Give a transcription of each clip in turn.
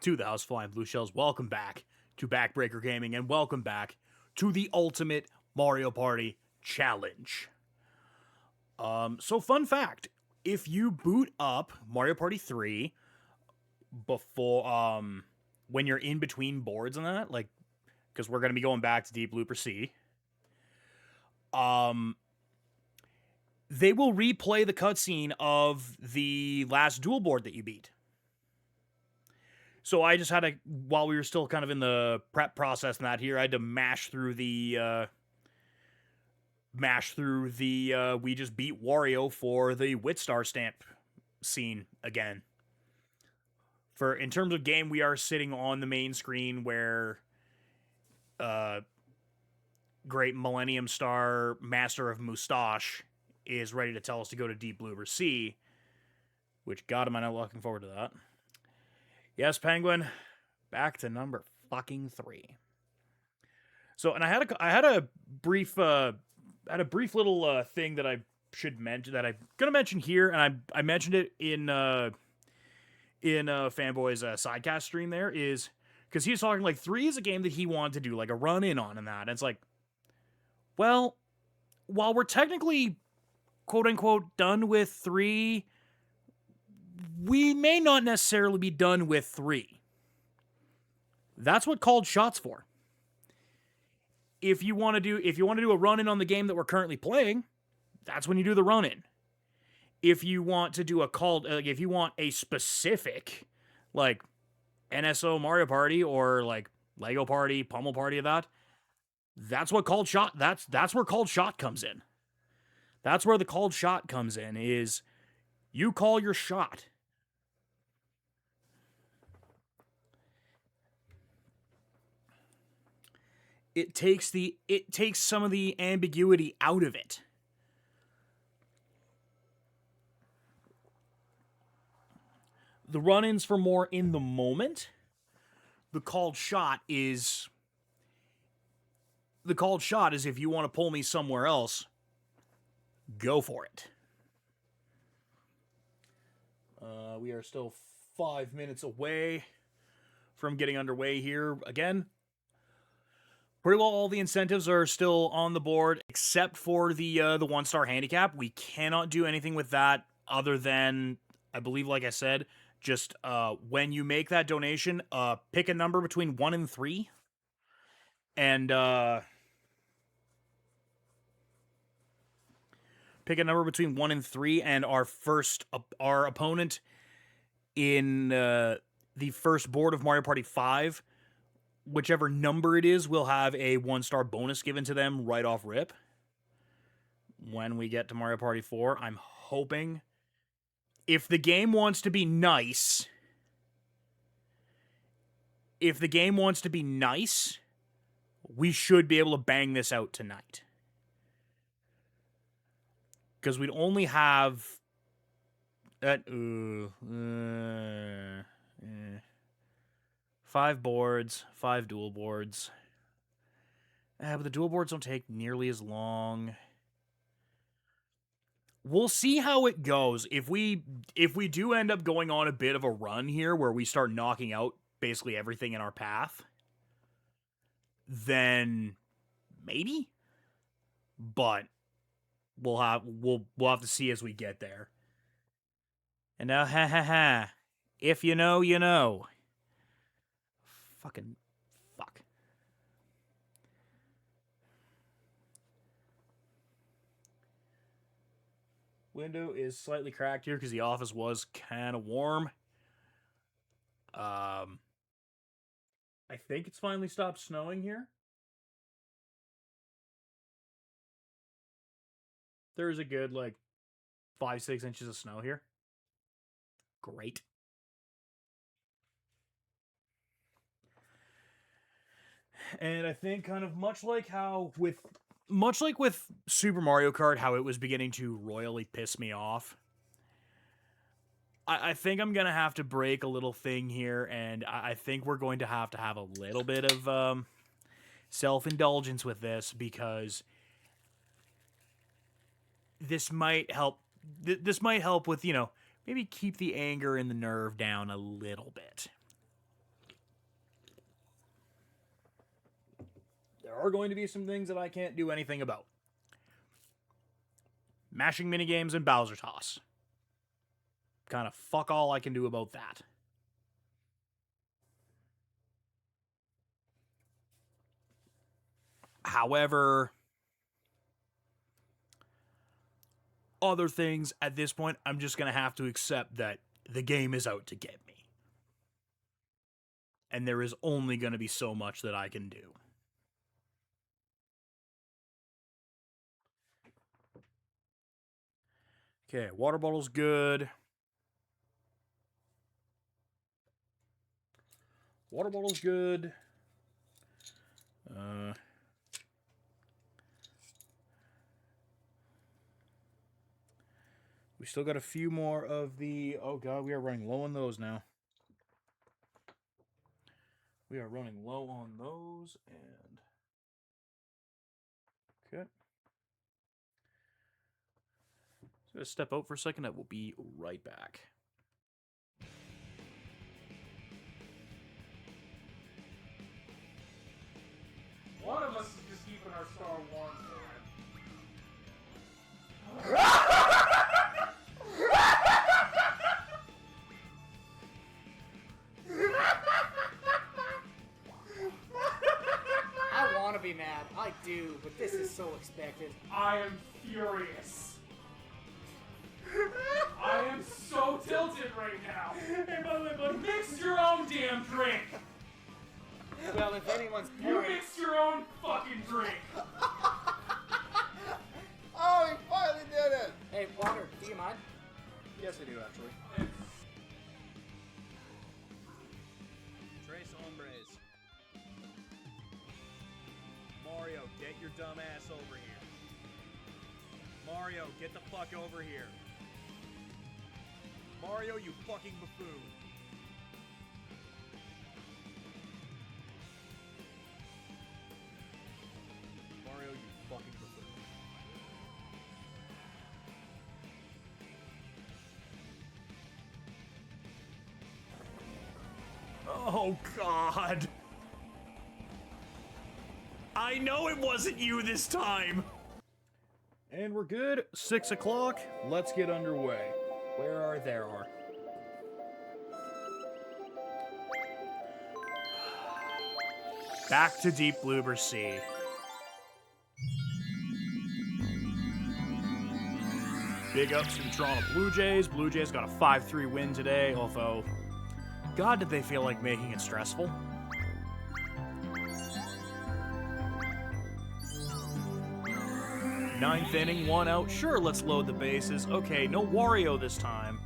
to the House Flying Blue Shells. Welcome back to Backbreaker Gaming, and welcome back to the Ultimate Mario Party Challenge. So fun fact, if you boot up Mario Party 3 before, when you're in between boards and that, like, because we're going to be going back to Deep Looper C, they will replay the cutscene of the last dual board that you beat. So I just had to, while we were still kind of in the prep process and that here, I had to mash through the, we just beat Wario for the Witstar stamp scene again. In terms of game, we are sitting on the main screen where, great Millennium Star Master of Moustache is ready to tell us to go to Deep Blue Sea, which, God, am I not looking forward to that. Yes, Penguin, back to number fucking 3. So, and I had a brief little thing that I should mention, that I'm gonna mention here, and I mentioned it in Fanboy's sidecast stream. There is, because he was talking like 3 is a game that he wanted to do like a run in on, and that, and it's like, well, while we're technically quote unquote done with 3, we may not necessarily be done with 3. That's what called shots for. If you want to do a run-in on the game that we're currently playing, that's when you do the run-in. If you want to do if you want a specific, like, NSO Mario Party or like Lego Party, Pummel Party of that, that's what called shot. That's where called shot comes in. That's where the called shot comes in. Is you call your shot. It takes some of the ambiguity out of it. The run-ins for more in the moment. The called shot is if you want to pull me somewhere else, go for it. We are still 5 minutes away from getting underway here again. Pretty well all the incentives are still on the board, except for the 1-star handicap. We cannot do anything with that other than, I believe, like I said, just when you make that donation, pick a number between 1 and 3. And pick a number between 1 and 3, and our opponent in the first board of Mario Party 5, whichever number it is, will have a 1-star bonus given to them right off rip. When we get to Mario Party 4, I'm hoping, if the game wants to be nice, we should be able to bang this out tonight. Because we'd only have 5 boards, 5 dual boards. But the dual boards don't take nearly as long. We'll see how it goes. If we do end up going on a bit of a run here where we start knocking out basically everything in our path, then maybe. But we'll have to see as we get there. And now, if you know, you know. Fucking fuck. Window is slightly cracked here because the office was kind of warm. I think it's finally stopped snowing here. There's a good, like, 5-6 inches of snow here. Great. And I think kind of much like with Super Mario Kart, how it was beginning to royally piss me off, I think I'm going to have to break a little thing here, and I think we're going to have a little bit of self-indulgence with this, because this might help with, maybe keep the anger and the nerve down a little bit. there are going to be some things that I can't do anything about. Mashing minigames and Bowser Toss. Kind of fuck all I can do about that. However, other things at this point, I'm just going to have to accept that the game is out to get me. And there is only going to be so much that I can do. Okay, water bottle's good. Water bottle's good. We still got a few more of the... Oh god, we are running low on those now. We are running low on those, and... Okay. So I'm going to step out for a second. I will be right back. One of us is just keeping our star warm for I want to be mad. I do, but this is so expected. I am furious. I am so tilted right now. Hey, by the way, bud, mix your own damn drink. Well, if anyone's You parents... mix your own fucking drink. Oh, he finally did it! Hey, Water, do you mind? Yes, I do, actually. Tres hombres. Mario, get your dumb ass over here. Mario, get the fuck over here. Mario, you fucking buffoon. Mario, you fucking buffoon. Oh, God. I know it wasn't you this time. And we're good. 6 o'clock. Let's get underway. Where are there are? Back to Deep Bloober Sea. Big ups to the Toronto Blue Jays. Blue Jays got a 5-3 win today, although, God, did they feel like making it stressful. Ninth inning, 1 out. Sure, let's load the bases. Okay, no Wario this time.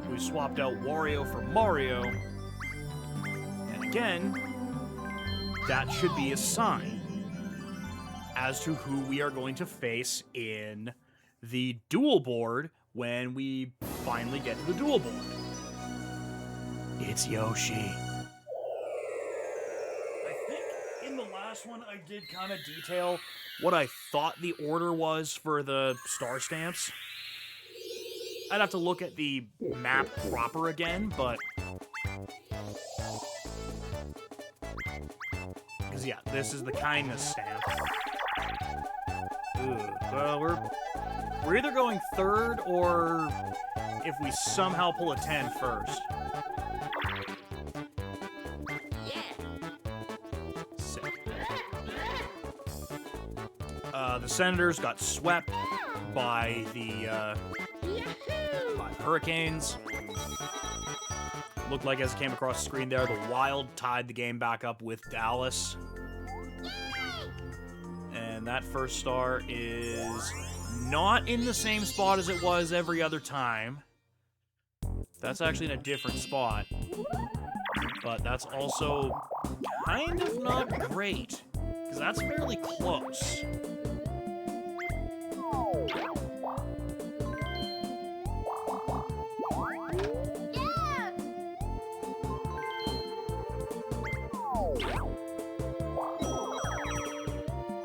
We swapped out Wario for Mario. And again, that should be a sign as to who we are going to face in the dual board when we finally get to the dual board. It's Yoshi. I think in the last one I did kind of detail what I thought the order was for the star stamps. I'd have to look at the map proper again, but... Because, yeah, this is the kindness stamp. Ugh. Well, we're either going third, or if we somehow pull a 10 first. Sick. The Senators got swept by the Hurricanes. Looked like as it came across the screen there, the Wild tied the game back up with Dallas. And that first star is not in the same spot as it was every other time. That's actually in a different spot. But that's also kind of not great, because that's fairly close.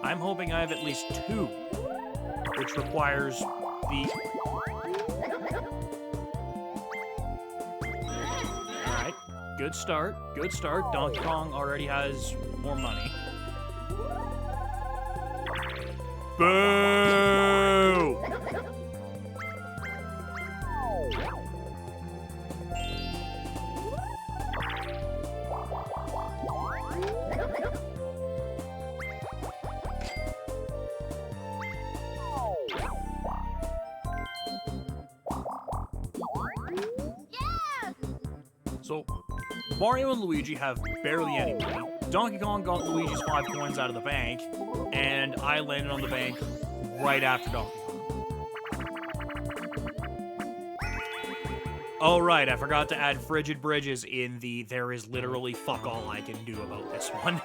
I'm hoping I have at least 2, which requires the... Alright, good start. Good start. Donkey Kong already has more money. Boo! So, Mario and Luigi have barely any money. Donkey Kong got Luigi's 5 coins out of the bank, and I landed on the bank right after Donkey Kong. Oh, right, I forgot to add Frigid Bridges in the there is literally fuck all I can do about this one.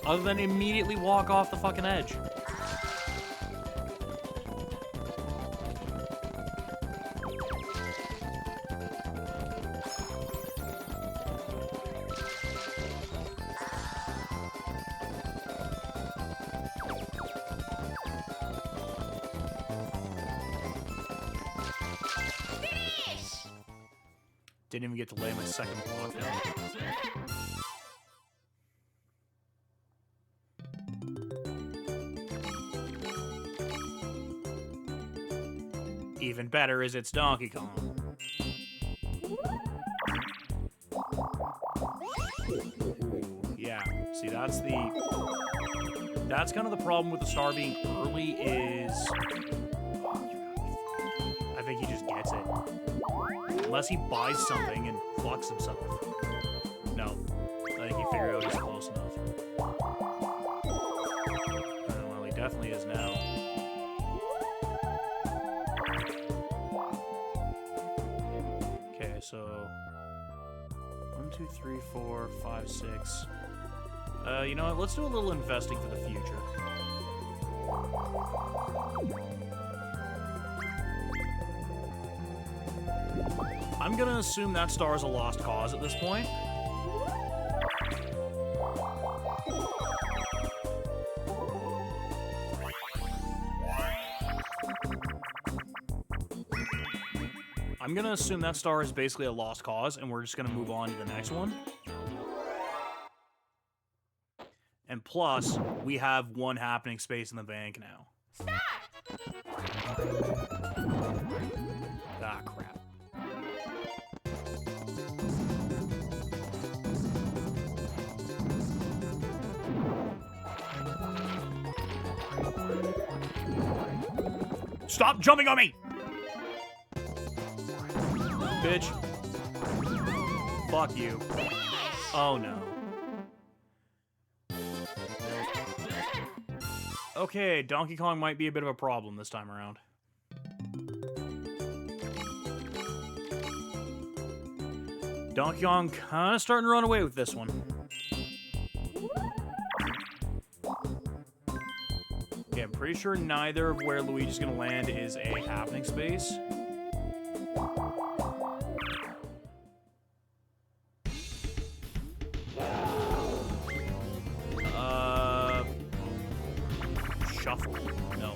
Other than immediately walk off the fucking edge. Didn't even get to lay my second block down. Even better is it's Donkey Kong. Yeah, see that's kind of the problem with the star being early is I think he just gets it. Unless he buys something and fucks himself. No, I think he figured out he's close enough. Well, he definitely is now. Okay, so 1, 2, 3, 4, 5, 6. You know what? Let's do a little investing for the future. I'm gonna assume that star is a lost cause at this point. I'm gonna assume that star is basically a lost cause, and we're just gonna move on to the next one. And plus, we have one happening space in the bank now. Ah, crap. Stop jumping on me! Bitch. Fuck you. Oh no. Okay, Donkey Kong might be a bit of a problem this time around. Donkey Kong kind of starting to run away with this one. Okay, I'm pretty sure neither of where Luigi's gonna land is a happening space. Shuffle. No.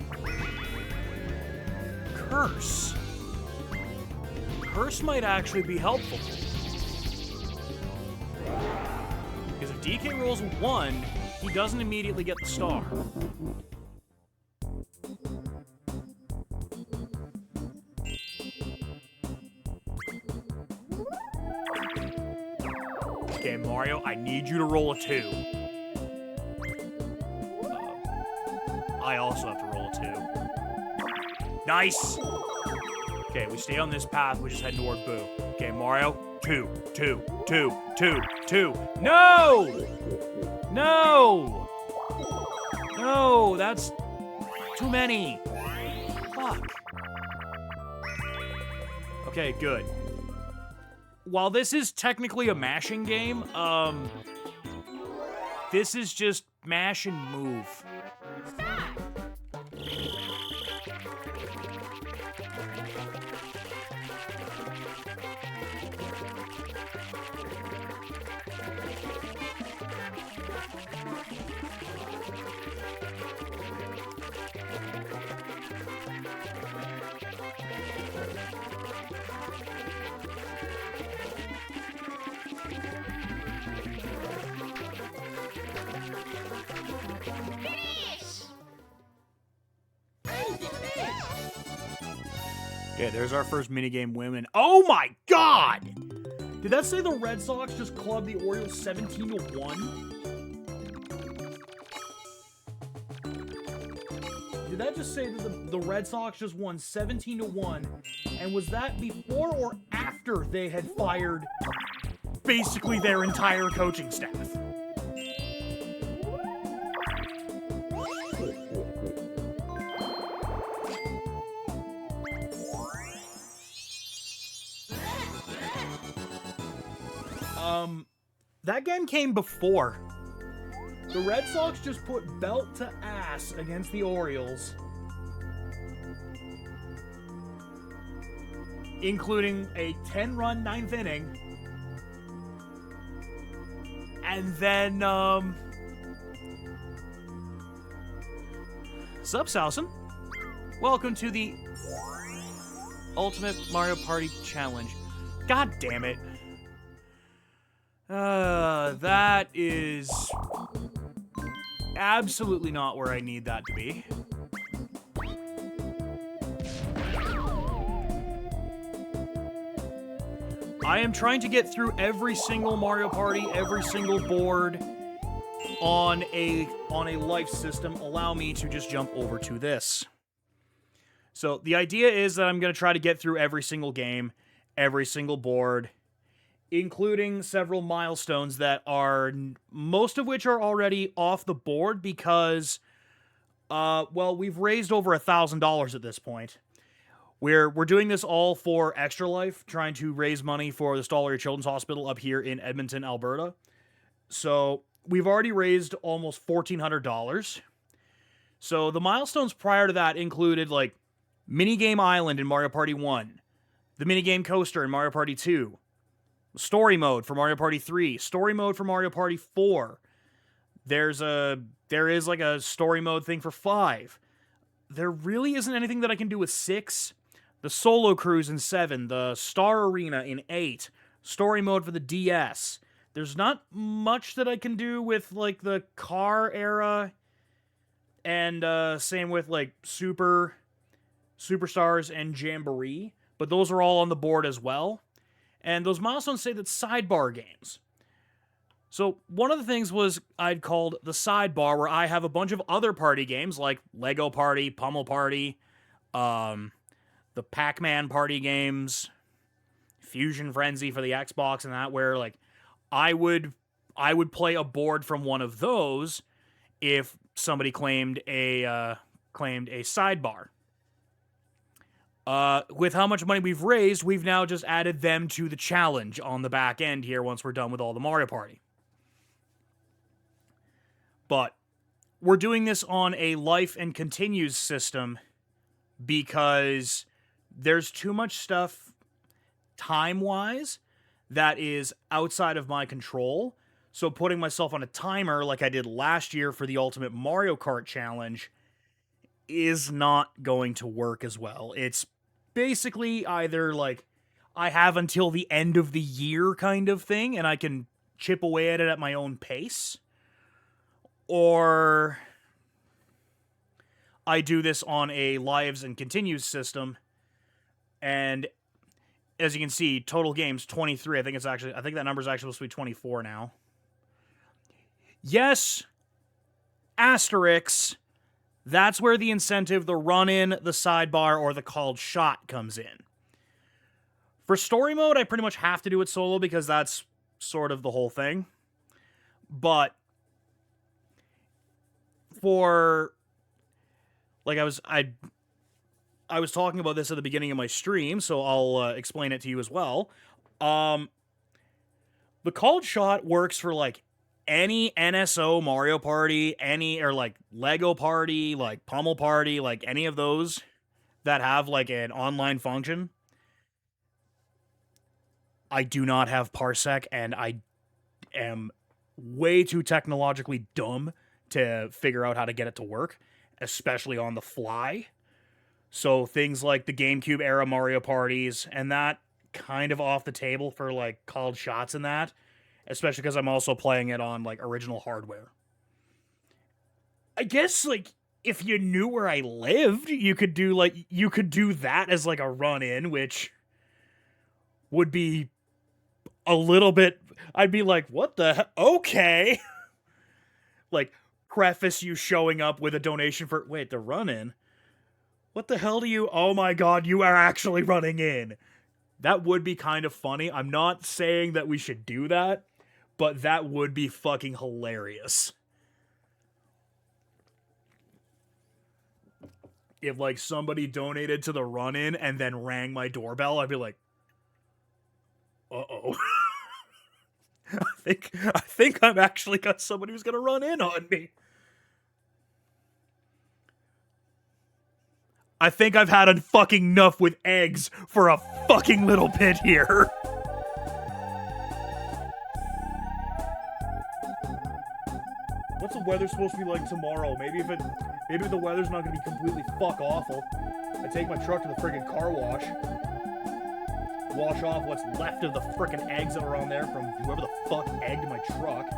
Curse. Curse might actually be helpful. Because if DK rolls 1, he doesn't immediately get the star. Okay, Mario, I need you to roll a 2. I also have to roll a 2. Nice! Okay, we stay on this path, we just head toward Boo. Okay, Mario, 2, 2, 2, 2, 2. No! No! No, that's too many. Fuck. Okay, good. While this is technically a mashing game, this is just mash and move. Okay, there's our first minigame win. And oh my god! Did that say the Red Sox just clubbed the Orioles 17-1? Did that just say that the Red Sox just won 17-1? And was that before or after they had fired basically their entire coaching staff? That game came before. The Red Sox just put belt to ass against the Orioles, including a 10-run ninth inning. And then, Sup, Sousen? Welcome to the Ultimate Mario Party Challenge. God damn it. That is absolutely not where I need that to be. I am trying to get through every single Mario Party, every single board on a life system. Allow me to just jump over to this. So the idea is that I'm going to try to get through every single game, every single board, including several milestones that are, most of which are already off the board because, well, we've raised over $1,000 at this point. We're doing this all for Extra Life, trying to raise money for the Stollery Children's Hospital up here in Edmonton, Alberta. So we've already raised almost $1,400. So the milestones prior to that included, like, Minigame Island in Mario Party 1, the Minigame Coaster in Mario Party 2, Story Mode for Mario Party 3, Story Mode for Mario Party 4. There is like a Story Mode thing for 5. There really isn't anything that I can do with 6. The Solo Cruise in 7, the Star Arena in 8, Story Mode for the DS. There's not much that I can do with, like, the car era, and same with, like, Superstars and Jamboree, but those are all on the board as well. And those milestones say that sidebar games. So one of the things was I'd called the sidebar, where I have a bunch of other party games like Lego Party, Pummel Party, the Pac-Man party games, Fusion Frenzy for the Xbox, and that, where, like, I would play a board from one of those if somebody claimed a sidebar. With how much money we've raised, we've now just added them to the challenge on the back end here once we're done with all the Mario Party. But we're doing this on a life and continues system because there's too much stuff time-wise that is outside of my control. So putting myself on a timer like I did last year for the Ultimate Mario Kart Challenge is not going to work as well. It's basically either, like, I have until the end of the year kind of thing, and I can chip away at it at my own pace, or I do this on a lives and continues system, and as you can see, total games 23. I think that number's actually supposed to be 24 now. Yes, asterisks. That's where the incentive, the run-in, the sidebar, or the called shot comes in. For story mode, I pretty much have to do it solo because that's sort of the whole thing. But for, like, I was talking about this at the beginning of my stream, so I'll explain it to you as well. The called shot works for, like, any NSO Mario Party, or like Lego Party, like Pummel Party, like any of those that have, like, an online function. I do not have Parsec, and I am way too technologically dumb to figure out how to get it to work, especially on the fly. So things like the GameCube era Mario parties, and that kind of off the table for, like, called shots and that. Especially because I'm also playing it on, like, original hardware. I guess, like, if you knew where I lived, you could do that as like a run in, which would be a little bit. I'd be like, what the okay. Like, preface you showing up with a donation for the run in. What the hell do you? Oh my god, you are actually running in. That would be kind of funny. I'm not saying that we should do that, but that would be fucking hilarious. If, like, somebody donated to the run-in and then rang my doorbell, I'd be like, uh-oh. I think I've actually got somebody who's gonna run in on me. I think I've had a fucking enough with eggs for a fucking little bit here. What's the weather supposed to be like tomorrow? Maybe the weather's not gonna be completely fuck awful. I take my truck to the friggin' car wash. Wash off what's left of the frickin' eggs that were on there from whoever the fuck egged my truck.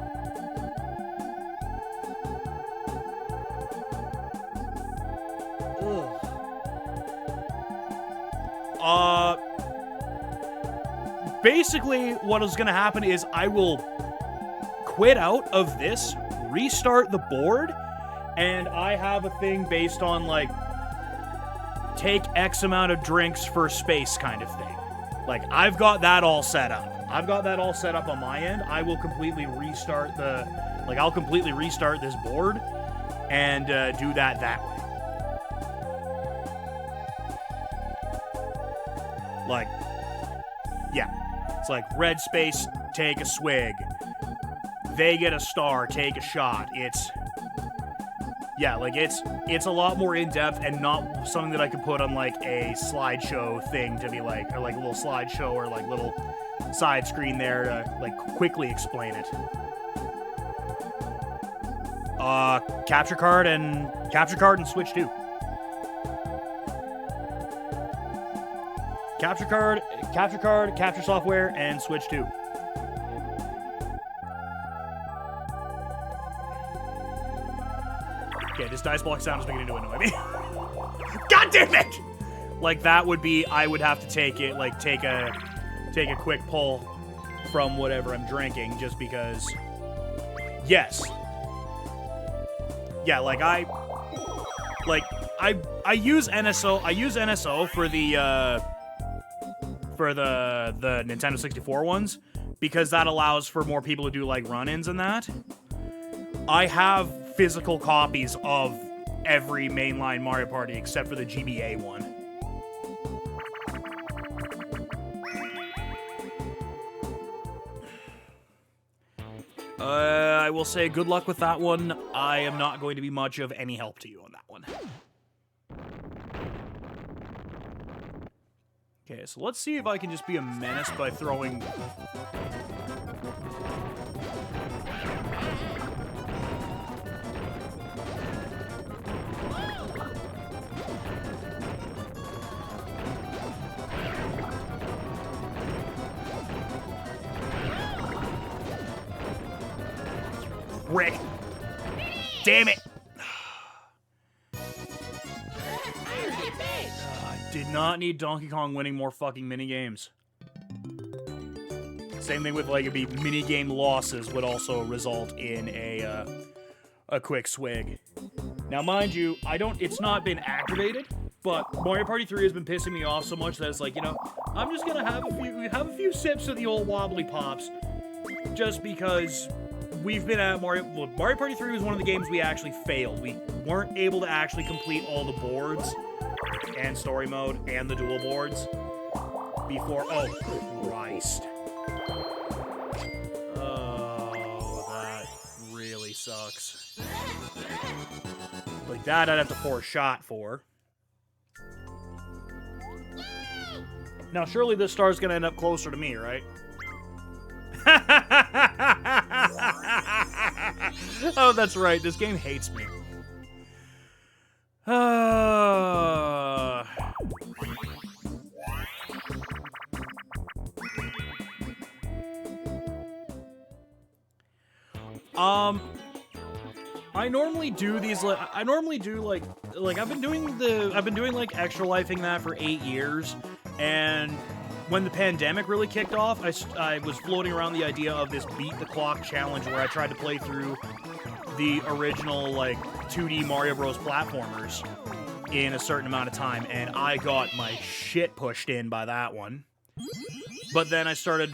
Basically, what is going to happen is I will quit out of this, restart the board, and I have a thing based on, like, take X amount of drinks for space kind of thing. Like, I've got that all set up. I've got that all set up on my end. I will completely restart I'll completely restart this board and do that way. Like, yeah. It's like red space, take a swig. They get a star, take a shot. It's a lot more in-depth and not something that I could put on like a slideshow thing to be like, or like a little slideshow or like little side screen there to like quickly explain it. Capture card and Switch 2. Capture card, capture software, and Switch 2. Okay, this dice block sound is beginning to annoy me. God damn it! Like, that would be, I would have to take it, like, take a quick pull from whatever I'm drinking, just because, yes. Yeah, I use NSO for the Nintendo 64 ones, because that allows for more people to do, like, run-ins and that. I have physical copies of every mainline Mario Party except for the GBA one. I will say good luck with that one. I am not going to be much of any help to you on that one. Okay, so let's see if I can just be a menace by throwing... Rick. Damn it. I did not need Donkey Kong winning more fucking minigames. Same thing with, like, it'd be minigame losses would also result in a quick swig. Now, mind you, it's not been activated, but Mario Party 3 has been pissing me off so much that it's like, you know, I'm just gonna have a few sips of the old wobbly pops, just because we've been at Mario Party 3 was one of the games we actually failed. We weren't able to actually complete all the boards and story mode and the dual boards before. Oh, Christ. Oh, that really sucks. Like, that I'd have to pour a shot for. Now, surely this star's gonna end up closer to me, right? Oh, that's right. This game hates me. I normally do these like I've been doing like extra lifing that for 8 years, and when the pandemic really kicked off, I was floating around the idea of this beat the clock challenge where I tried to play through the original like 2D Mario Bros platformers in a certain amount of time, and I got my shit pushed in by that one. But then I've done a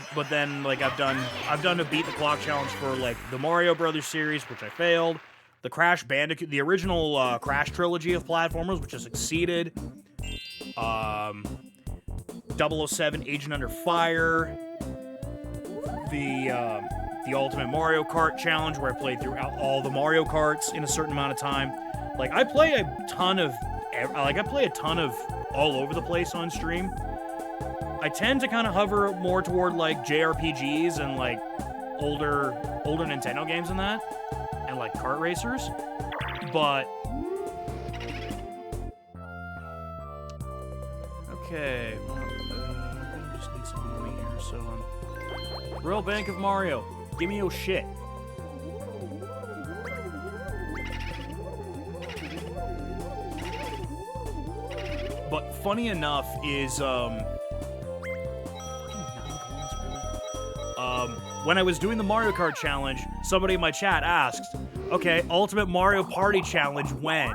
beat the clock challenge for like the Mario Brothers series, which I failed. The Crash Bandicoot, the original Crash trilogy of platformers, which I succeeded. 007 Agent Under Fire. The Ultimate Mario Kart challenge, where I played through all the Mario Karts in a certain amount of time. Like I play a ton of all over the place on stream. I tend to kind of hover more toward like JRPGs and like older Nintendo games and that, and like kart racers. But okay, I just need some money here. So Royal Bank of Mario, give me your shit. But funny enough is when I was doing the Mario Kart challenge, somebody in my chat asked, okay, Ultimate Mario Party challenge when?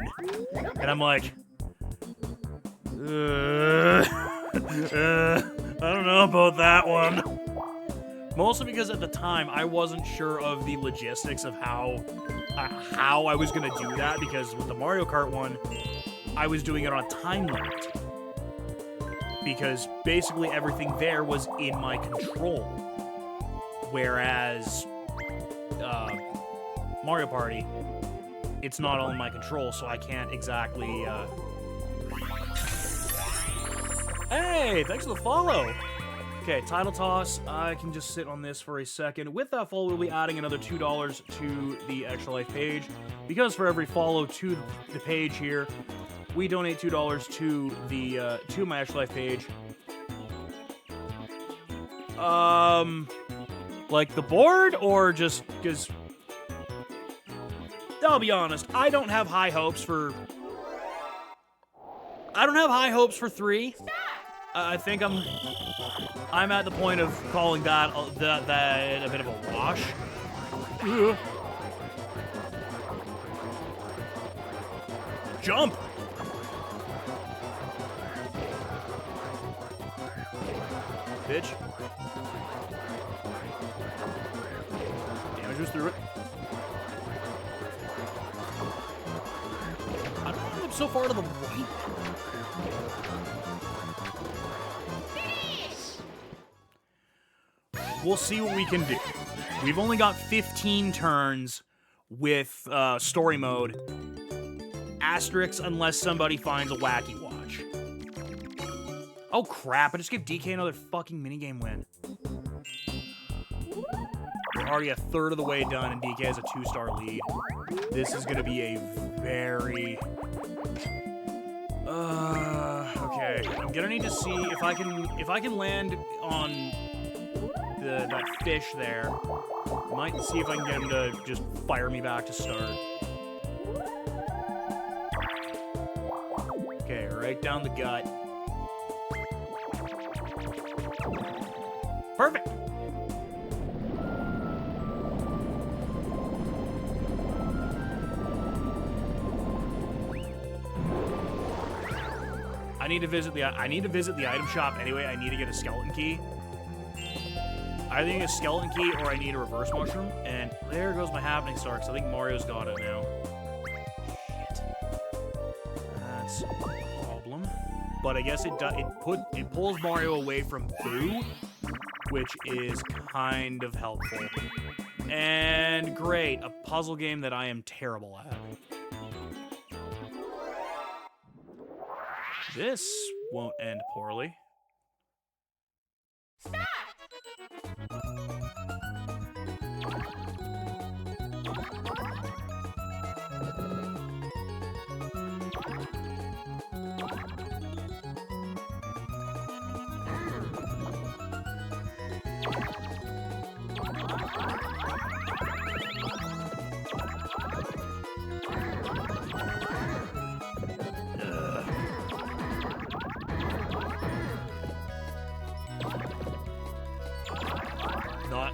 And I'm like, I don't know about that one. Mostly because at the time, I wasn't sure of the logistics of how I was going to do that, because with the Mario Kart one, I was doing it on a time limit. Because basically everything there was in my control. Whereas Mario Party, it's not all in my control, so I can't exactly... Hey, thanks for the follow! Okay, title toss. I can just sit on this for a second. With that follow, we'll be adding another $2 to the Extra Life page. Because for every follow to the page here, we donate $2 to my Extra Life page. Like the board, or just because... I'll be honest, I don't have high hopes for 3. I think I'm at the point of calling that a bit of a wash. Ugh. Jump! Bitch. Damage was through it. I don't know if I'm so far to the right. We'll see what we can do. We've only got 15 turns with story mode. Asterisks unless somebody finds a wacky watch. Oh crap, I just gave DK another fucking minigame win. We're already a third of the way done and DK has a 2-star lead. This is gonna be a very... okay. I'm gonna need to see if I can land on that fish there. Might see if I can get him to just fire me back to start. Okay, right down the gut. Perfect! I need to visit the item shop anyway. I need to get a skeleton key. I think a skeleton key or I need a reverse mushroom. And there goes my happening star, because I think Mario's got it now. Shit. That's a problem. But I guess it pulls Mario away from Boo, which is kind of helpful. And great, a puzzle game that I am terrible at. This won't end poorly. Stop!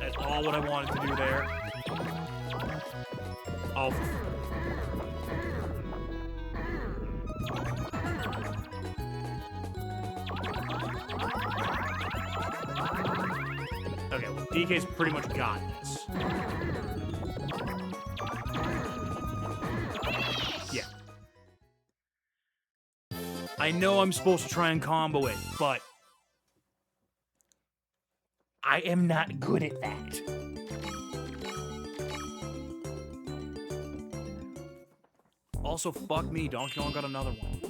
not at all what I wanted to do there. Oh. Okay, well, DK's pretty much got this. Yeah. I know I'm supposed to try and combo it, but I am not good at that. Also, fuck me, Donkey Kong got another one.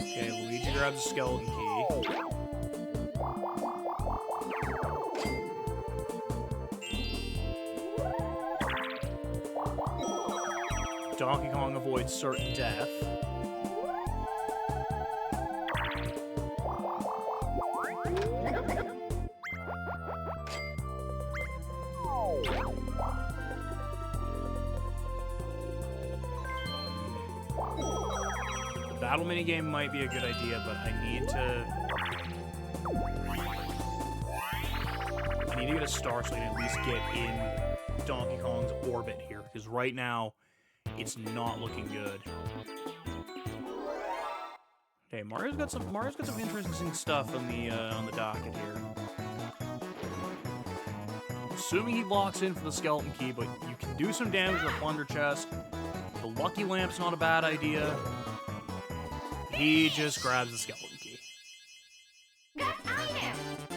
Okay, Luigi grabs the skeleton key. Donkey Kong avoids certain death. The battle minigame might be a good idea, but I need to get a star so I can at least get in Donkey Kong's orbit here, because right now it's not looking good. Okay, Mario's got some interesting stuff on the docket here. Assuming he locks in for the skeleton key, but you can do some damage with a plunder chest. The lucky lamp's not a bad idea. He just grabs the skeleton key.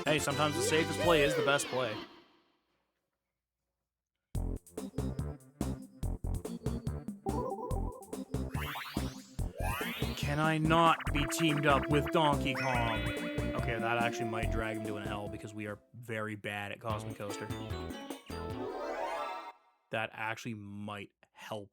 Hey, sometimes the safest play is the best play. Can I not be teamed up with Donkey Kong? Okay, that actually might drag him to an L because we are very bad at Cosmic Coaster. That actually might help.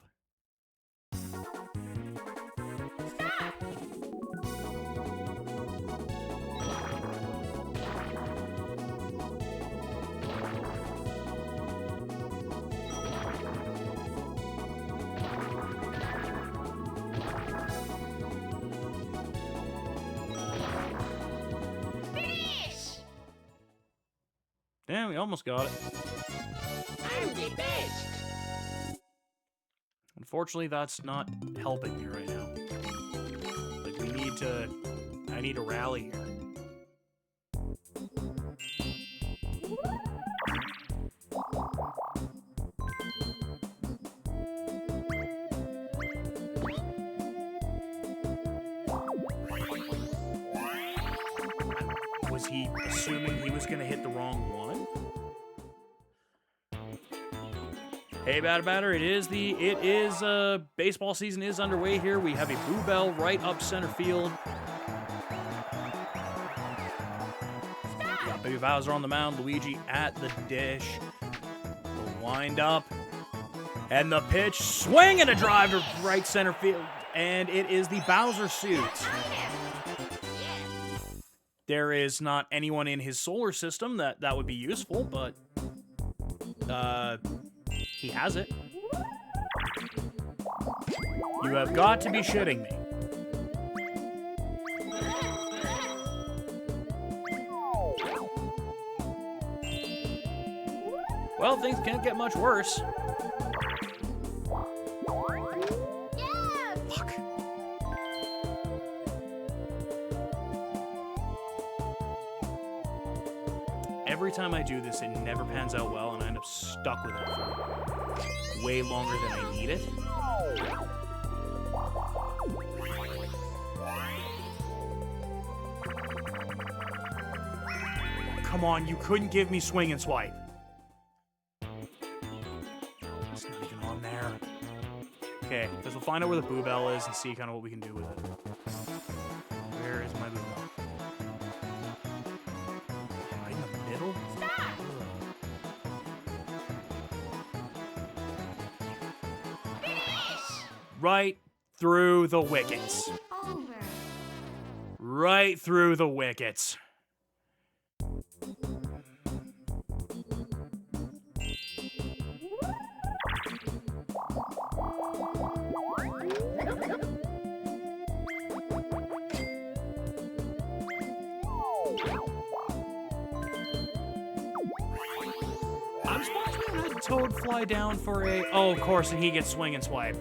Damn, we almost got it. I'm the best. Unfortunately, that's not helping me right now. Like, I need to rally here. Was he assuming he was going to hit the wrong one? Hey, Batter, baseball season is underway here. We have a Boo Bell right up center field. Got Baby Bowser on the mound, Luigi at the dish. The wind up. And the pitch, swing and a drive to right center field. And it is the Bowser suit. There is not anyone in his solar system that would be useful, but he has it. You have got to be shitting me. Well, things can't get much worse. Fuck. Every time I do this, it never pans out well, and I end up stuck with it for way longer than I need it. Come on, you couldn't give me swing and swipe. It's not even on there. Okay, because we'll find out where the Boo Bell is and see kind of what we can do with it. Where is my Boo Bell? Right in the middle? Right through the wickets. Right through the wickets. I'm supposed to let Toad fly down for a... Oh, of course, and he gets swing and swipe.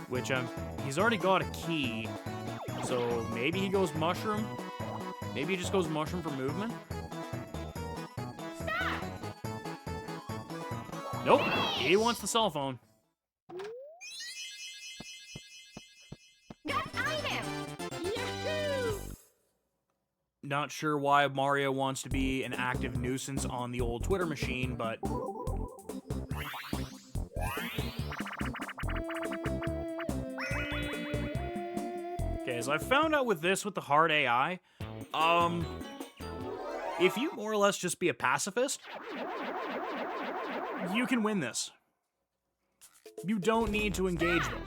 Which, he's already got a key. So maybe he goes mushroom? Maybe he just goes mushroom for movement? Stop! Nope, he wants the cell phone. Got item! Yahoo! Not sure why Mario wants to be an active nuisance on the old Twitter machine, but... Okay, as I found out with this, with the hard AI, if you more or less just be a pacifist, you can win this. You don't need to engage them.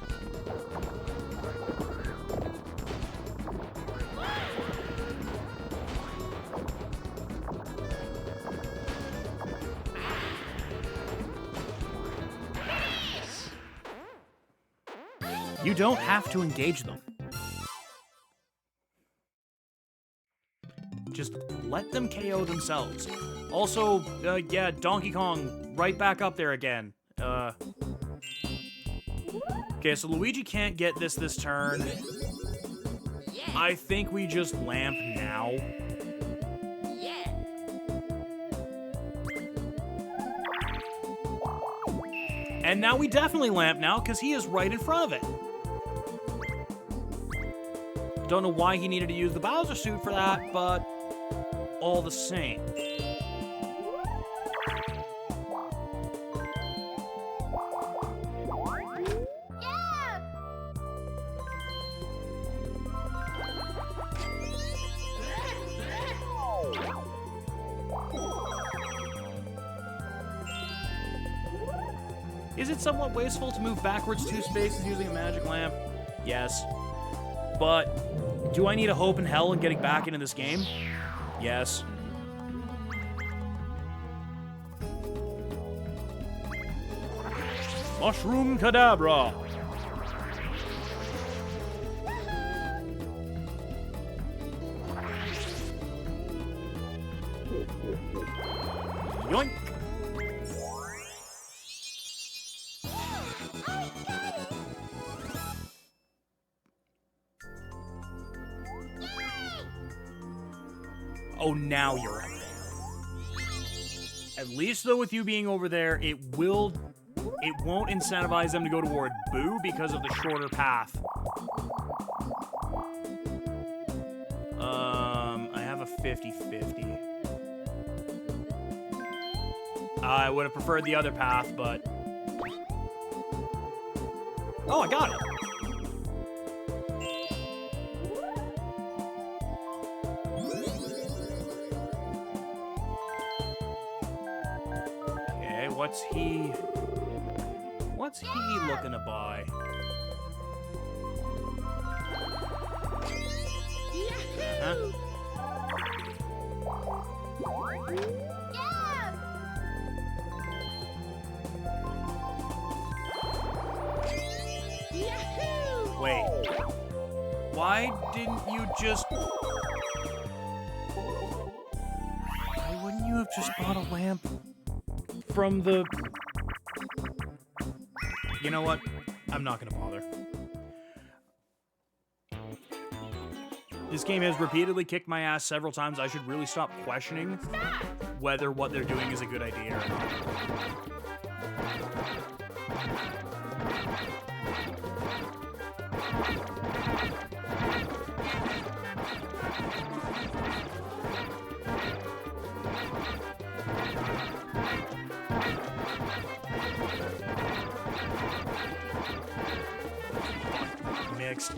You don't have to engage them. Just let them KO themselves. Also, yeah, Donkey Kong, right back up there again. Okay, so Luigi can't get this turn. I think we just lamp now. Yeah! And now we definitely lamp now, because he is right in front of it. Don't know why he needed to use the Bowser suit for that, but all the same. Yeah! Is it somewhat wasteful to move backwards 2 spaces using a magic lamp? Yes. But do I need a hope in hell in getting back into this game? Yes. Mushroom Kadabra! Yoink! Oh, now you're up there. At least, though, with you being over there, it won't incentivize them to go toward Boo because of the shorter path. I have a 50-50. I would have preferred the other path, but... Oh, I got it! What's he looking to buy? Yahoo! Yeah! Yahoo! Wait. Why didn't you just... Why wouldn't you have just bought a lamp from the... You know what? I'm not gonna bother. This game has repeatedly kicked my ass several times. I should really stop questioning whether what they're doing is a good idea or not. Mixed.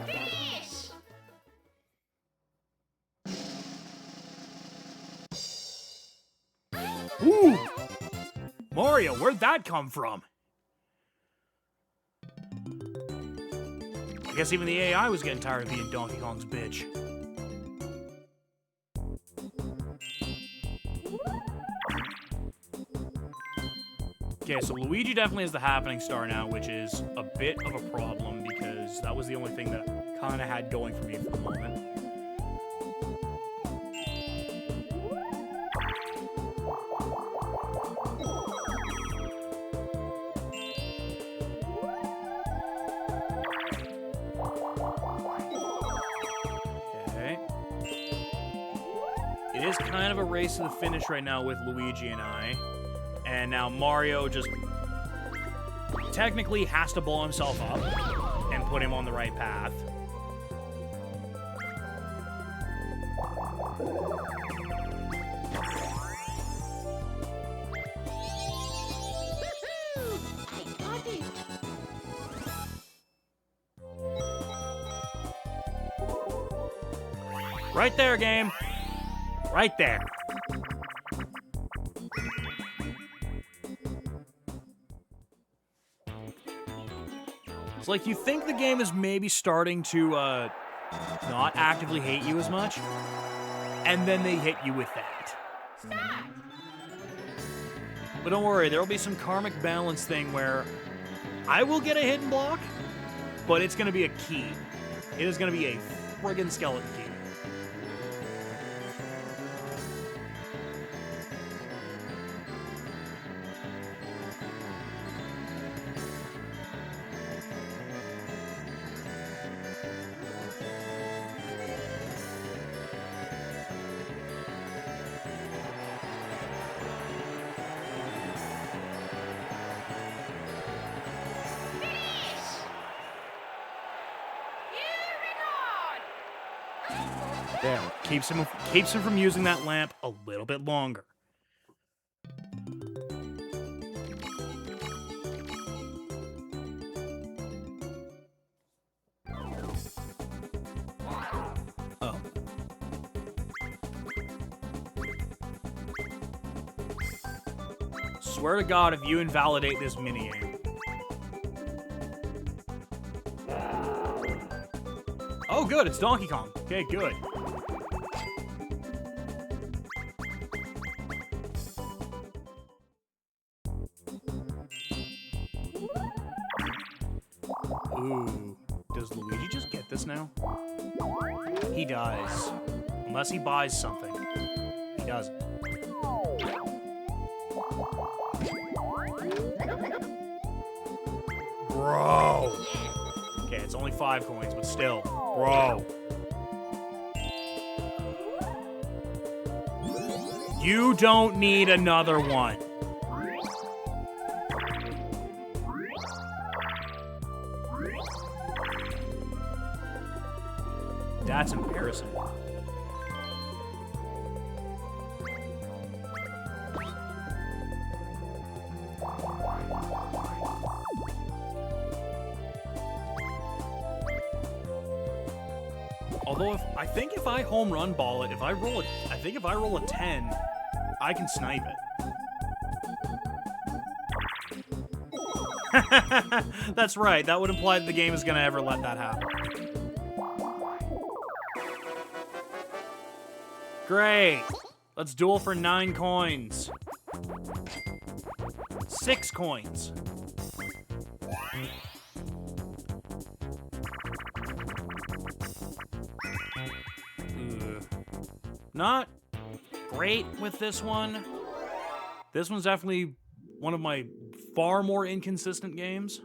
Finish! Ooh! Mario, where'd that come from? I guess even the AI was getting tired of being Donkey Kong's bitch. Okay, so Luigi definitely has the happening star now, which is a bit of a problem because that was the only thing that I kind of had going for me for the moment. Okay. It is kind of a race to the finish right now with Luigi and I. And now Mario just technically has to blow himself up and put him on the right path. I got it. Right there, game. Right there. It's like you think the game is maybe starting to not actively hate you as much, and then they hit you with that. But don't worry, there will be some karmic balance thing where I will get a hidden block, but it's going to be a key. It is going to be a friggin' skeleton key. There, keeps him from using that lamp a little bit longer. Oh. Swear to God, if you invalidate this minigame. Oh, good, it's Donkey Kong. Okay, good. Ooh, does Luigi just get this now? He does. Unless he buys something. He doesn't. Bro! Okay, it's only 5 coins, but still. Bro. You don't need another one. That's embarrassing. Although I think if I home run ball it, I think if I roll a 10, I can snipe it. That's right. That would imply that the game is going to ever let that happen. Great. Let's duel for 9 coins. 6 coins. Not great with this one. This one's definitely one of my far more inconsistent games.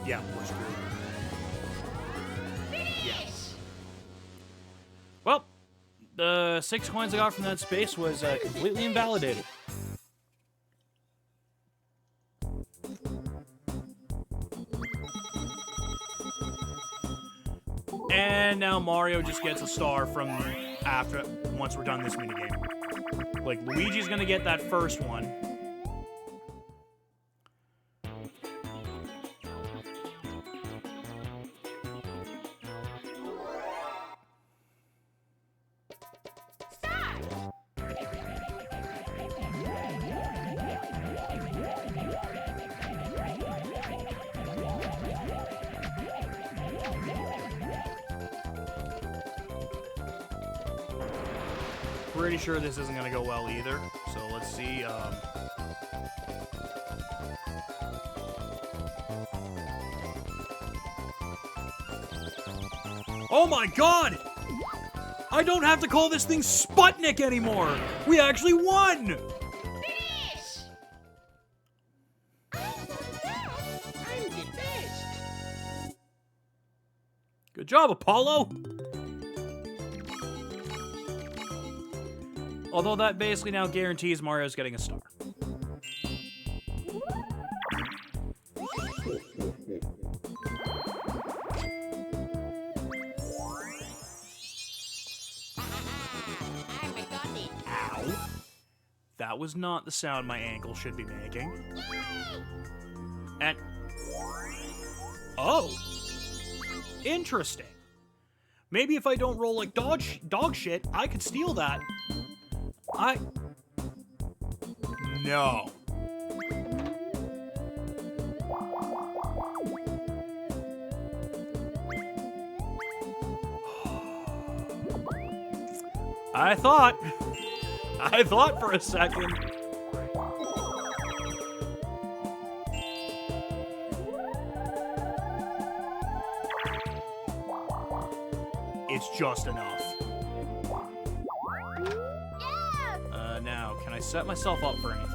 Yeah, we're screwed. Yes. Well, the 6 coins I got from that space was completely invalidated. And now Mario just gets a star from once we're done this minigame. Like, Luigi's gonna get that first one. Pretty sure this isn't gonna go well either. So let's see. Oh my god! I don't have to call this thing Sputnik anymore! We actually won! Finish! I'm the best. Good job, Apollo! Although that basically now guarantees Mario's getting a star. I got it. Ow. That was not the sound my ankle should be making. And... oh! Interesting. Maybe if I don't roll like dog shit, I could steal that. No. I thought for a second. It's just enough. Now, can I set myself up for anything?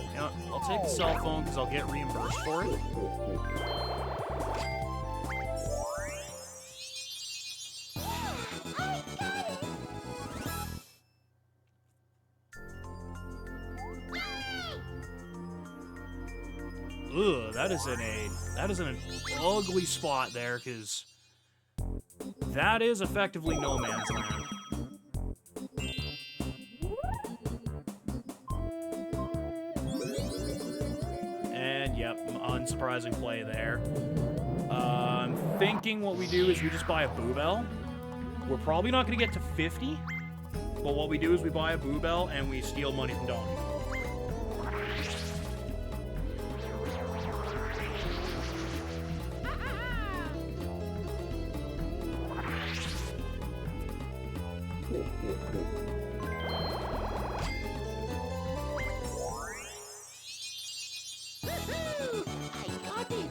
You know what? I'll take the cell phone because I'll get reimbursed for it. Ugh, that is in an ugly spot there, because that is effectively no man's land. And yep, unsurprising play there. I'm thinking what we do is we just buy a Boo Bell. We're probably not going to get to 50, but what we do is we buy a Boo Bell and we steal money from Donkey. I got it.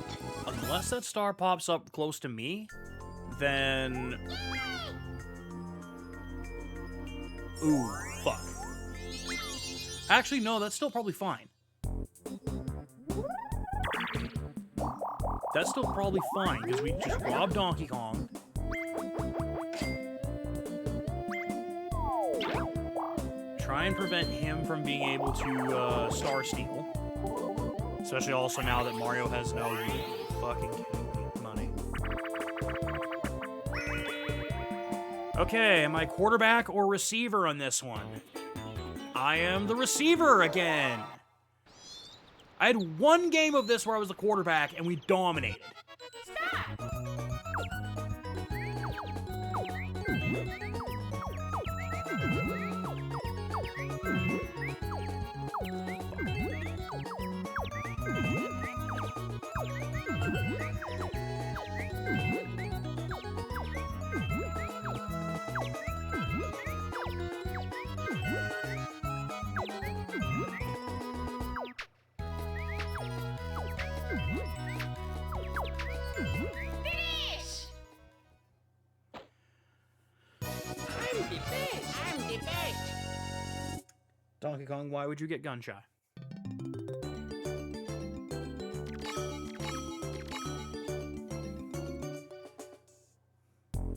Unless that star pops up close to me, then... ooh, fuck. Actually, no, that's still probably fine. That's still probably fine, because we just robbed Donkey Kong. Try and prevent him from being able to star steal. Especially also now that Mario has no fucking money. Okay, am I quarterback or receiver on this one? I am the receiver again. I had one game of this where I was the quarterback and we dominated. Stop! Finish! I'm the best. I'm the best. Donkey Kong, why would you get gun shy?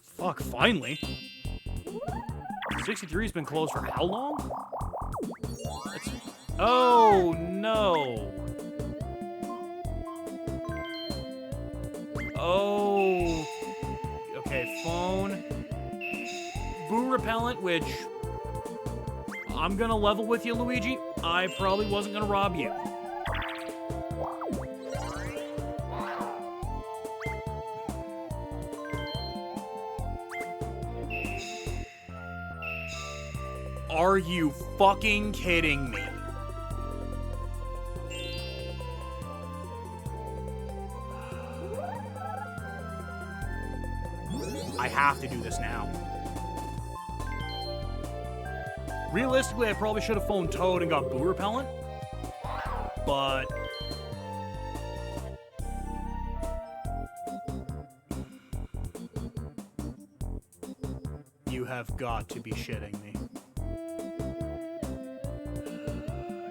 Fuck, finally. 63's been closed for how long? Oh, no. Oh. Okay, phone. Boo repellent, which I'm gonna level with you, Luigi. I probably wasn't gonna rob you. Are you fucking kidding me? I have to do this now. Realistically, I probably should have phoned Toad and got boo repellent. But you have got to be shitting me.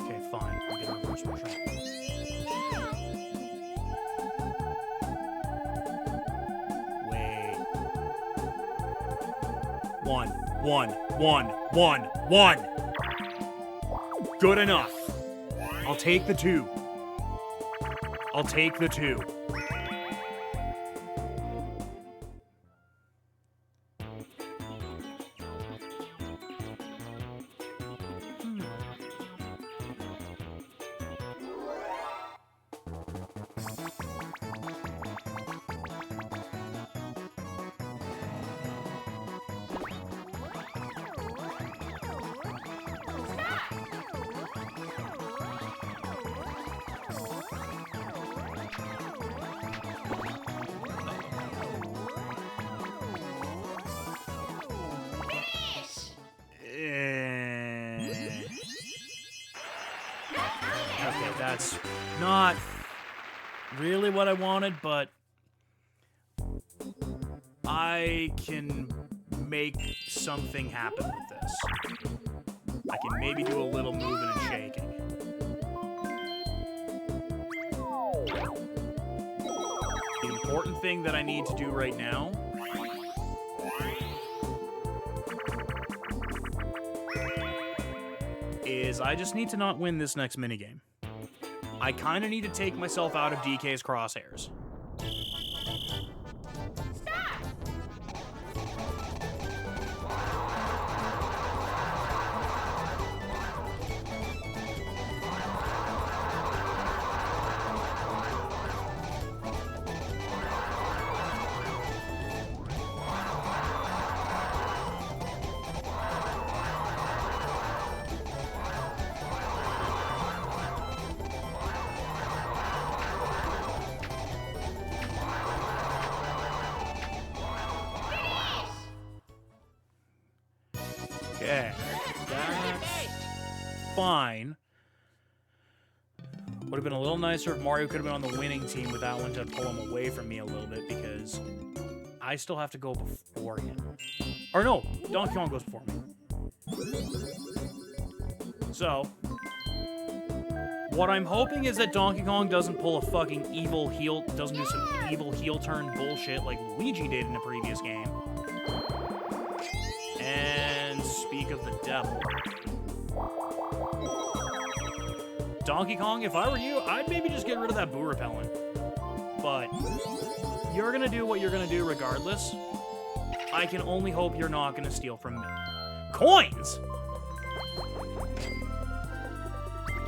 Okay, fine. I'll get a reverse motion. Wait. One. Good enough. I'll take the 2. I'll take the 2. Okay, that's not really what I wanted, but I can make something happen with this. I can maybe do a little moving and shaking. The important thing that I need to do right now is I just need to not win this next minigame. I kind of need to take myself out of DK's crosshairs. Okay, that's fine. Would have been a little nicer if Mario could have been on the winning team with that one to pull him away from me a little bit, because I still have to go before him. Or no, Donkey Kong goes before me. So, what I'm hoping is that Donkey Kong doesn't pull a fucking evil heel, doesn't do some evil heel turn bullshit like Luigi did in a previous game. And speak of the devil. Donkey Kong, if I were you, I'd maybe just get rid of that boo repellent. But you're gonna do what you're gonna do regardless. I can only hope you're not gonna steal from me. Coins!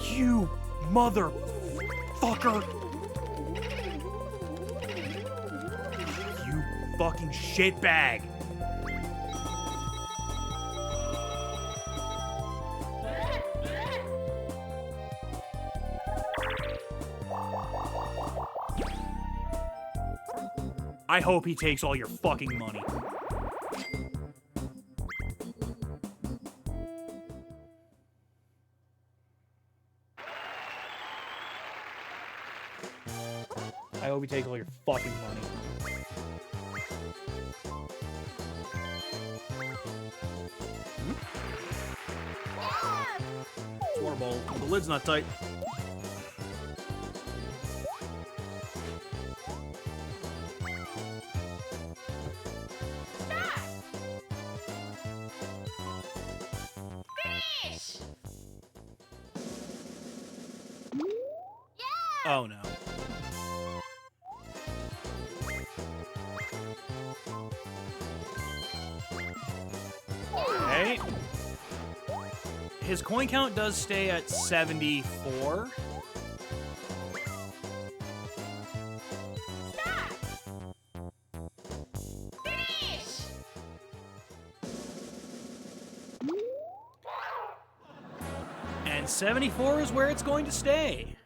You motherfucker! You fucking shitbag! I hope he takes all your fucking money. I hope he takes all your fucking money. Water bottle. The lid's not tight. Oh no. Okay. His coin count does stay at 74. Stop! Finish! And 74 is where it's going to stay.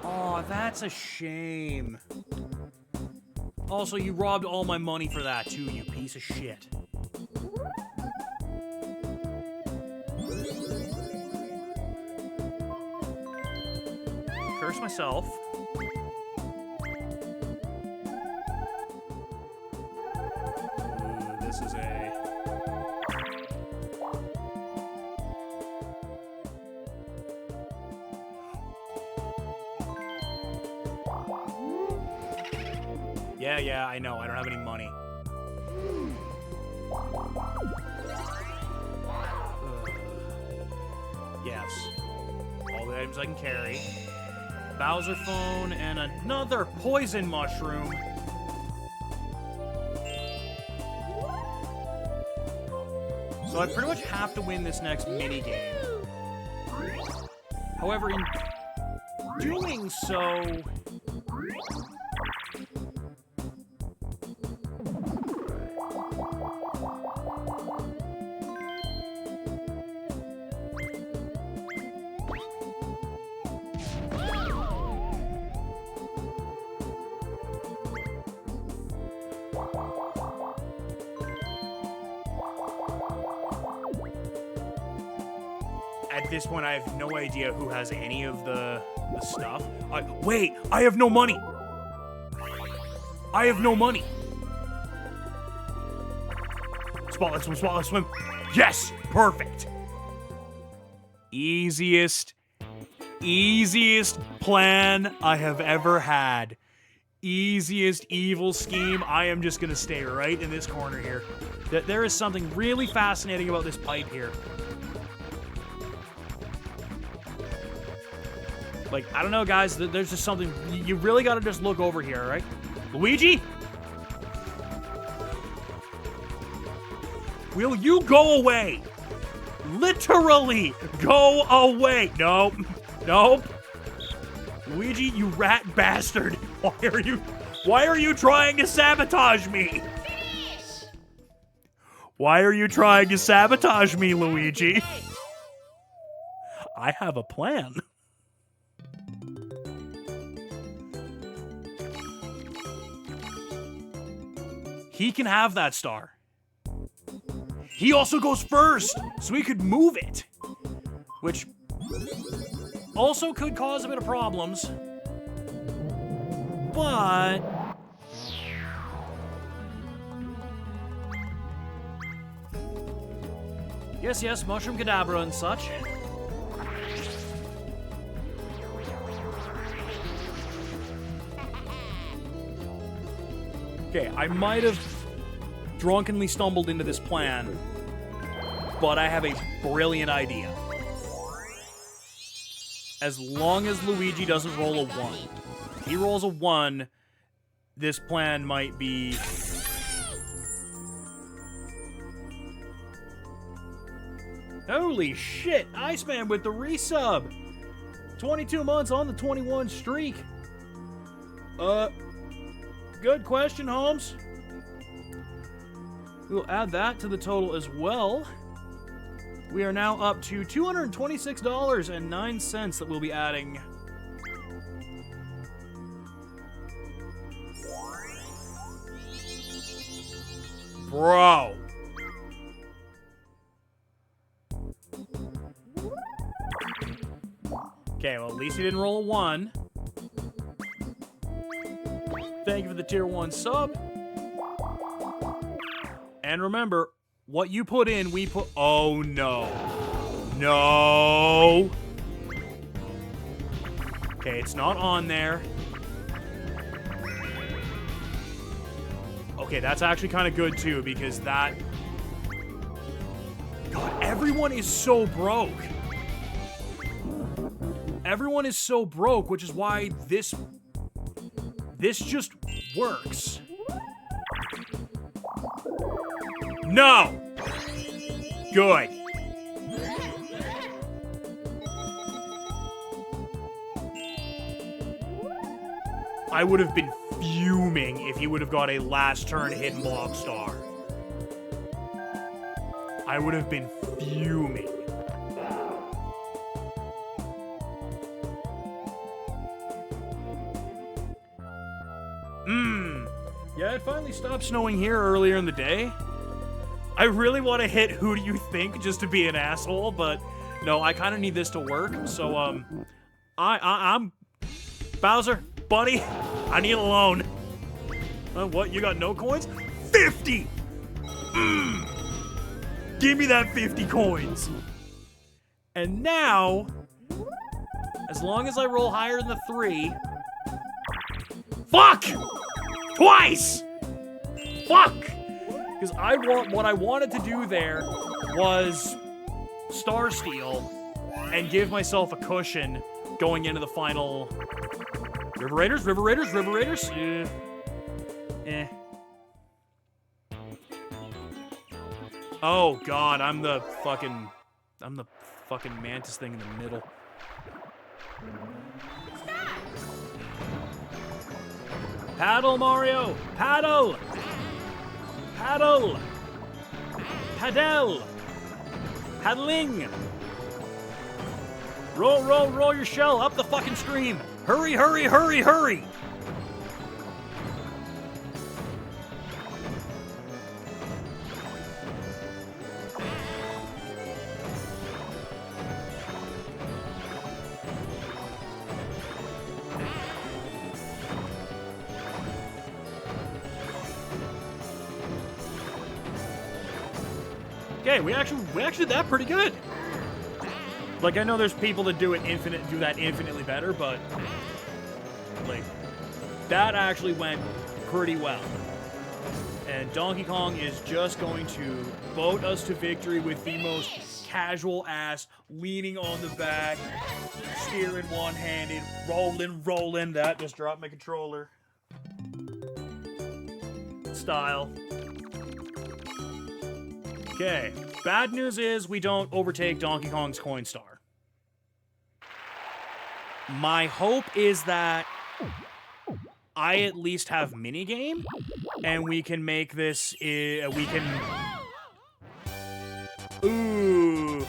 Oh, that's a shame. Also, you robbed all my money for that, too, you piece of shit. Curse myself. Ooh, this is a... Yeah, I know. I don't have any money. Yes. All the items I can carry. Bowser phone and another poison mushroom. So I pretty much have to win this next minigame. However, in doing so... At this point, I have no idea who has any of the stuff. Wait, I have no money. I have no money. Spotlight swim, spotlight swim. Yes, perfect. Easiest plan I have ever had. Easiest evil scheme. I am just gonna stay right in this corner here. There is something really fascinating about this pipe here. Like, I don't know, guys. There's just something... You really gotta just look over here, right? Luigi? Will you go away? Literally, go away. Nope. Nope. Luigi, you rat bastard. Why are you trying to sabotage me? Finish! Why are you trying to sabotage me, Luigi? I have a plan. He can have that star. He also goes first, so he could move it. Which also could cause a bit of problems. But... Yes, Mushroom Kadabra and such. Okay, I might have drunkenly stumbled into this plan, but I have a brilliant idea. As long as Luigi doesn't roll a 1. If he rolls a 1, this plan might be... Holy shit! Iceman with the resub! 22 months on the 21 streak. Good question, Holmes. We'll add that to the total as well. We are now up to $226.09 that we'll be adding. Bro. Okay, well, at least he didn't roll a 1. Thank you for the tier 1 sub. And remember, what you put in, we put... Oh, no. No. Okay, it's not on there. Okay, that's actually kind of good, too, because that... God, everyone is so broke. Everyone is so broke, which is why This just works. No! Good. I would have been fuming if he would have got a last turn hidden block star. I would have been fuming. Yeah, it finally stopped snowing here earlier in the day. I really want to hit who do you think just to be an asshole, but no, I kind of need this to work. So, I'm Bowser, buddy, I need a loan. What? You got no coins? 50! Give me that 50 coins. And now, as long as I roll higher than the 3... Fuck! Twice! Fuck! Because what I wanted to do there was Star Steal and give myself a cushion going into the final... River Raiders? River Raiders? River Raiders? Oh, God, I'm the fucking mantis thing in the middle. Paddle, Mario! Paddle! Paddle! Paddle! Paddling! Roll, roll, roll your shell up the fucking stream! Hurry, hurry, hurry, hurry! Okay, we actually did that pretty good. Like, I know there's people that do that infinitely better, but like that actually went pretty well. And Donkey Kong is just going to boat us to victory with the most casual ass, leaning on the back, steering one-handed, rolling. That just dropped my controller. Style. Okay, bad news is we don't overtake Donkey Kong's Coin Star. My hope is that I at least have minigame, and we can make this, Ooh,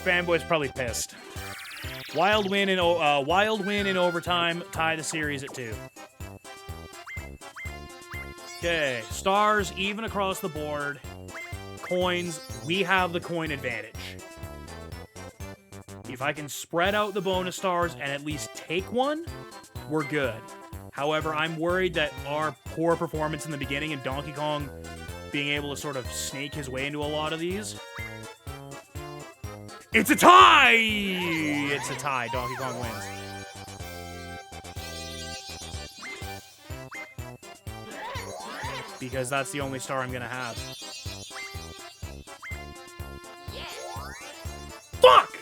fanboy's probably pissed. Wild win in overtime, tie the series at 2. Okay, stars even across the board. Coins, we have the coin advantage. If I can spread out the bonus stars and at least take one, we're good. However, I'm worried that our poor performance in the beginning and Donkey Kong being able to sort of snake his way into a lot of these. It's a tie! It's a tie. Donkey Kong wins. Because that's the only star I'm gonna have. Fuck!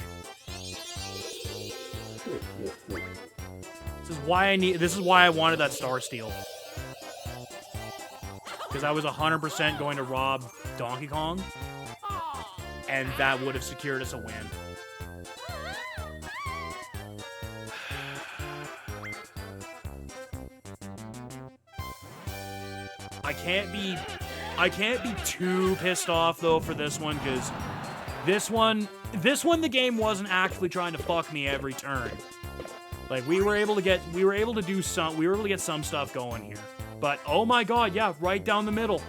This is why I wanted that Star Steal. Because I was 100% going to rob Donkey Kong. And that would have secured us a win. I can't be too pissed off though for this one, because this one the game wasn't actually trying to fuck me every turn. Like we were able to get some stuff going here. But oh my god, yeah, right down the middle.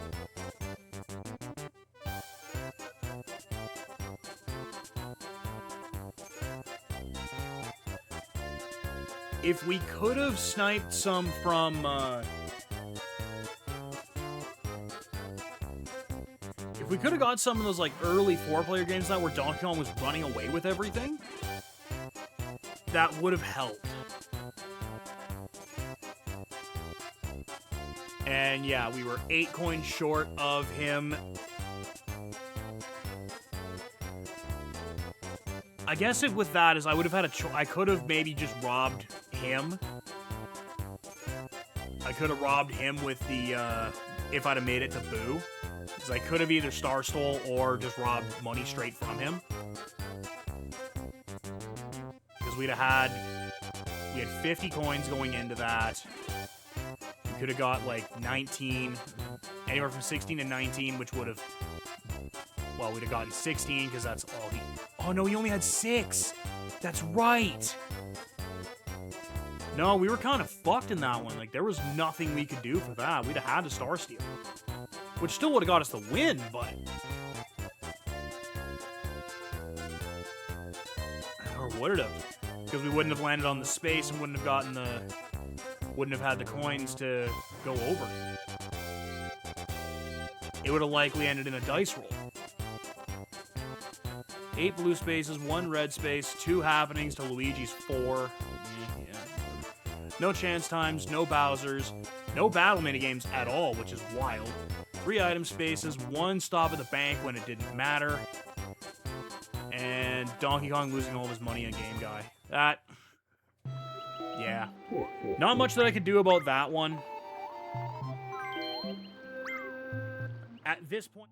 If we could have sniped some from if we could have got some of those like early 4-player games now where Donkey Kong was running away with everything, that would have helped. And yeah, we were 8 coins short of him. I guess if with that is I would have had I could have maybe just robbed him. I could have robbed him with the, if I'd have made it to Boo. Because I could have either Star Stole or just robbed money straight from him. Because we had 50 coins going into that. We could have got like 19, anywhere from 16 to 19, which would have, well, we'd have gotten 16 because that's all he, oh no, he only had 6. That's right. No, we were kind of fucked in that one. Like, there was nothing we could do for that. We'd have had to Star Steal. Which still would have got us the win, but... Or would it have? Because we wouldn't have landed on the space and wouldn't have gotten the... Wouldn't have had the coins to go over. It would have likely ended in a dice roll. 8 blue spaces, 1 red space, 2 happenings to Luigi's 4. Yeah. No chance times, no Bowsers, no battle minigames at all, which is wild. 3 item spaces, 1 stop at the bank when it didn't matter. And Donkey Kong losing all of his money in Game Guy. That... yeah. Not much that I could do about that one. At this point...